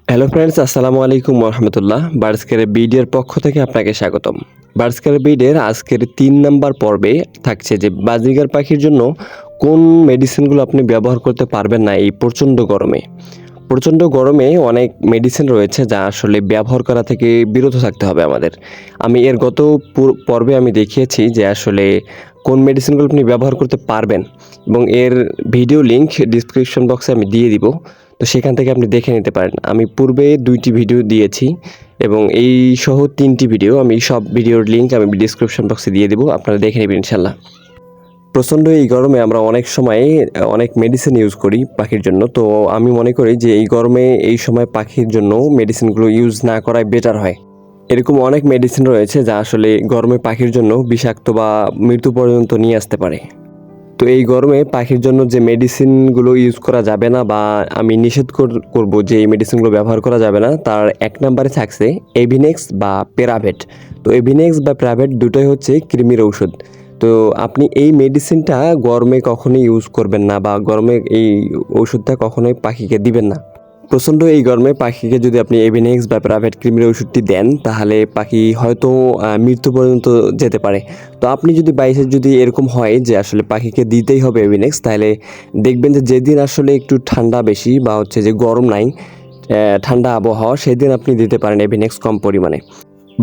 Hello friends, আসসালামু আলাইকুম রহমতুল্লাহ। Birds care বিডির পক্ষ থেকে আপনাকে স্বাগতম। বার্ডস কেয়ার বিডের আজকের ৩ নাম্বার পর্বে থাকছে যে বাজরিগার পাখির জন্য কোন মেডিসিনগুলো আপনি ব্যবহার করতে পারবেন না এই প্রচণ্ড গরমে। প্রচণ্ড গরমে অনেক মেডিসিন রয়েছে যা আসলে ব্যবহার করা থেকে বিরত থাকতে হবে আমাদের। আমি এর গত পর্বে আমি দেখিয়েছি যে আসলে কোন মেডিসিনগুলো আপনি ব্যবহার করতে পারবেন এবং এর ভিডিও লিঙ্ক ডিসক্রিপশন বক্সে আমি দিয়ে দিব। তো সেখান থেকে আপনি দেখে নিতে পারেন। আমি পূর্বে ২টি ভিডিও দিয়েছি এবং এই সহ ৩টি ভিডিও, আমি সব ভিডিওর লিঙ্ক আমি ডিসক্রিপশন বক্সে দিয়ে দিব, আপনারা দেখে নেবেন ইনশাল্লাহ। প্রচণ্ড এই গরমে আমরা অনেক সময় অনেক মেডিসিন ইউজ করি পাখির জন্য। তো আমি মনে করি যে এই গরমে এই সময় পাখির জন্য মেডিসিনগুলো ইউজ না করাই বেটার হয়। এরকম অনেক মেডিসিন রয়েছে যা আসলে গরমে পাখির জন্য বিষাক্ত বা মৃত্যু পর্যন্ত নিয়ে আসতে পারে। তো এই গরমে পাখির জন্য যে মেডিসিনগুলো ইউজ করা যাবে না বা আমি নিষেধ করব যে এই মেডিসিনগুলো ব্যবহার করা যাবে না, তার ১ নম্বরে থাকছে এভিনেক্স বা প্যারাভেট। তো এভিনেক্স বা প্যারাভেট দুটোই হচ্ছে কৃমির ঔষধ। তো আপনি এই মেডিসিনটা গরমে কখনোই ইউজ করবেন না বা গরমে এই ওষুধটা কখনোই পাখিকে দিবেন না। প্রচণ্ড এই গরমে পাখিকে যদি আপনি এভিনেক্স বা প্রাইভেট ক্রিমের ওষুধটি দেন তাহলে পাখি হয়তো মৃত্যু পর্যন্ত যেতে পারে। তো আপনি যদি বাইসে যদি এরকম হয় যে আসলে পাখিকে দিতেই হবে এভিনেক্স, তাহলে দেখবেন যে যেদিন আসলে একটু ঠান্ডা বেশি বা হচ্ছে যে গরম নাই, ঠান্ডা আবহাওয়া, সেদিন আপনি দিতে পারেন এভিনেক্স কম পরিমাণে।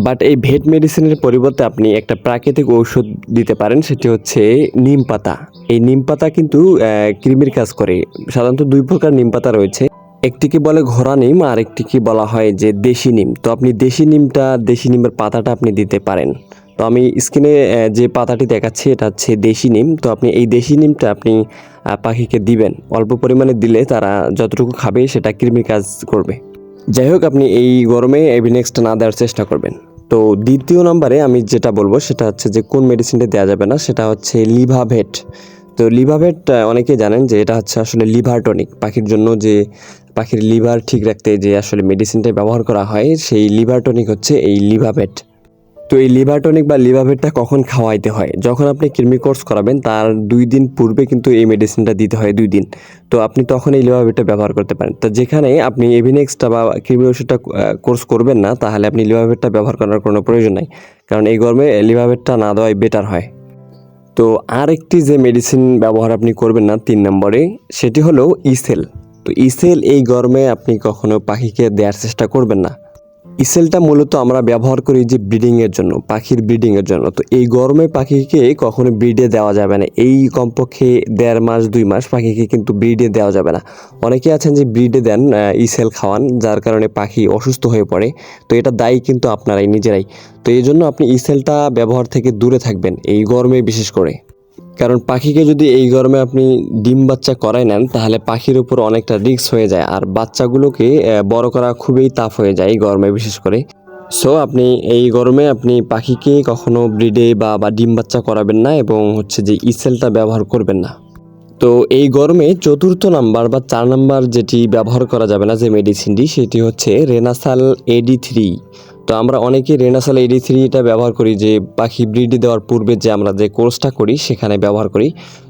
বাট এই ভেট মেডিসিনের পরিবর্তে আপনি একটা প্রাকৃতিক ঔষধ দিতে পারেন, সেটি হচ্ছে নিম পাতা। এই নিম পাতা কিন্তু কৃমির কাজ করে। সাধারণত ২ প্রকার নিম পাতা রয়েছে। একটিকে বলে ঘোড়া নিম আর একটিকে বলা হয় যে দেশি নিম। তো আপনি দেশি নিমের পাতাটা আপনি দিতে পারেন। তো আমি স্ক্রিনে যে পাতাটি দেখাচ্ছি এটা হচ্ছে দেশি নিম। তো আপনি এই দেশি নিমটা আপনি পাখিকে দিবেন। অল্প পরিমাণে দিলে তারা যতটুকু খাবে সেটা কৃমির কাজ করবে। যাই হোক, আপনি এই গরমে এভিনেক্সটা না দেওয়ার চেষ্টা করবেন। তো দ্বিতীয় নম্বরে আমি যেটা বলবো সেটা হচ্ছে যে কোন মেডিসিনটা দেওয়া যাবে না, সেটা হচ্ছে লিভাভেট। তো লিভাভেট অনেকেই জানেন যে এটা হচ্ছে আসলে লিভার টনিক। পাখির জন্য যে পাখির লিভার ঠিক রাখতে যে আসলে মেডিসিনটা ব্যবহার করা হয় সেই লিভার টনিক হচ্ছে এই লিভাভেট। তো এই লিভার টনিক বা লিভাভেটটা কখন খাওয়াইতে হয়? যখন আপনি কৃমি কোর্স করাবেন তার ২ দিন পূর্বে কিন্তু এই মেডিসিনটা দিতে হয় ২ দিন। তো আপনি তখন এই লিভাভেটটা ব্যবহার করতে পারেন। তো যেখানে আপনি এভিনেক্সটা বা কৃমি ওষুধটা কোর্স করবেন না, তাহলে আপনি লিভাভেটটা ব্যবহার করার কোনো প্রয়োজন নাই। কারণ এই গরমে লিভাভেটটা না দেওয়াই বেটার হয়। তো আরেকটি যে মেডিসিন ব্যবহার আপনি করবেন না ৩ নম্বরে, সেটি হলো ইসেল। তো ইসেল এই গরমে আপনি কখনো পাখিকে দেওয়ার চেষ্টা করবেন না। ইসেলটা মূলত আমরা ব্যবহার করি যে ব্রিডিংয়ের জন্য, পাখির ব্রিডিংয়ের জন্য। তো এই গরমে পাখিকে কখনো ব্রিডে দেওয়া যাবে না। এই কমপক্ষে ১.৫ মাস ২ মাস পাখিকে কিন্তু ব্রিডে দেওয়া যাবে না। অনেকে আছেন যে ব্রিডে দেন, ইসেল খাওয়ান, যার কারণে পাখি অসুস্থ হয়ে পড়ে। তো এটা দায়ী কিন্তু আপনারাই নিজেরাই। তো এই জন্য আপনি ইসেলটা ব্যবহার থেকে দূরে থাকবেন এই গরমে বিশেষ করে। কারণ পাখিকে যদি এই গরমে আপনি ডিম বাচ্চা করায় নেন তাহলে পাখির উপর অনেকটা রিস্ক হয়ে যায় আর বাচ্চাগুলোকে বড় করা খুবই টাফ হয়ে যায় এই গরমে বিশেষ করে। সো আপনি এই গরমে আপনি পাখিকে কখনো ব্রিডে বা ডিম বাচ্চা করাবেন না এবং হচ্ছে যে ইসেলটা ব্যবহার করবেন না। তো এই গরমে ৪র্থ নাম্বার বা ৪ নাম্বার যেটি ব্যবহার করা যাবে না যে মেডিসিনটি, সেটি হচ্ছে রেনাসাল AD3। তো আমরা অনেকেই রেনাসাল AD3টা ব্যবহার করি যে পাখি ব্রিডে দেওয়ার পূর্বে যে আমরা যে কোর্সটা করি সেখানে ব্যবহার করি।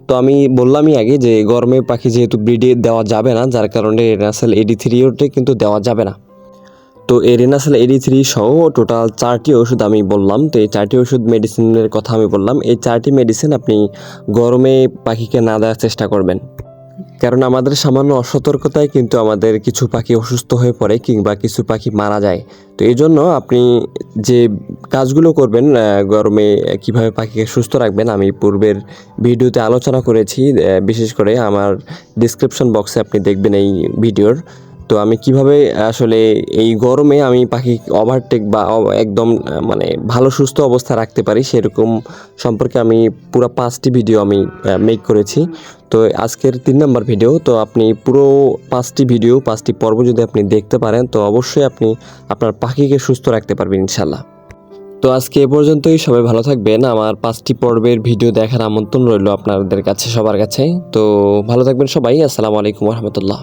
তো আমি বললামই আগে যে গরমে পাখি যেহেতু ব্রিডে দেওয়া যাবে না, যার কারণে রেনাসাল AD3ওটা কিন্তু দেওয়া যাবে না। তো এই রেনাসাল AD3 সহ টোটাল ৪টি ওষুধ আমি বললাম। তো এই ৪টি ওষুধ মেডিসিনের কথা আমি বললাম। এই ৪টি মেডিসিন আপনি গরমে পাখিকে না দেওয়ার চেষ্টা করবেন। কারণ আমাদের সামান্য অসতর্কতায় কিন্তু আমাদের কিছু পাখি অসুস্থ হয়ে পড়ে কিংবা কিছু পাখি মারা যায়। তো এই জন্য আপনি যে কাজগুলো করবেন গরমে কিভাবে পাখিকে সুস্থ রাখবেন, আমি পূর্বের ভিডিওতে আলোচনা করেছি। বিশেষ করে আমার ডিসক্রিপশন বক্সে আপনি দেখবেন এই ভিডিওর। তো আমি কিভাবে আসলে এই গরমে আমি পাখি ওভারটেক বা একদম মানে ভালো সুস্থ অবস্থা রাখতে পারি সেরকম সম্পর্কে আমি পুরো 5টি ভিডিও আমি মেক করেছি। তো আজকের ৩ নাম্বার ভিডিও। তো আপনি পুরো 5টি ভিডিও 5টি পর্ব যদি আপনি দেখতে পারেন তো অবশ্যই আপনি আপনার পাখিকে সুস্থ রাখতে পারবেন ইনশাল্লাহ। তো আজকে এ পর্যন্তই। সবাই ভালো থাকবেন। আমার 5টি পর্বের ভিডিও দেখার আমন্ত্রণ রইল আপনাদের কাছে, সবার কাছে। তো ভালো থাকবেন সবাই। আসসালামু আলাইকুম রহমতুল্লাহ।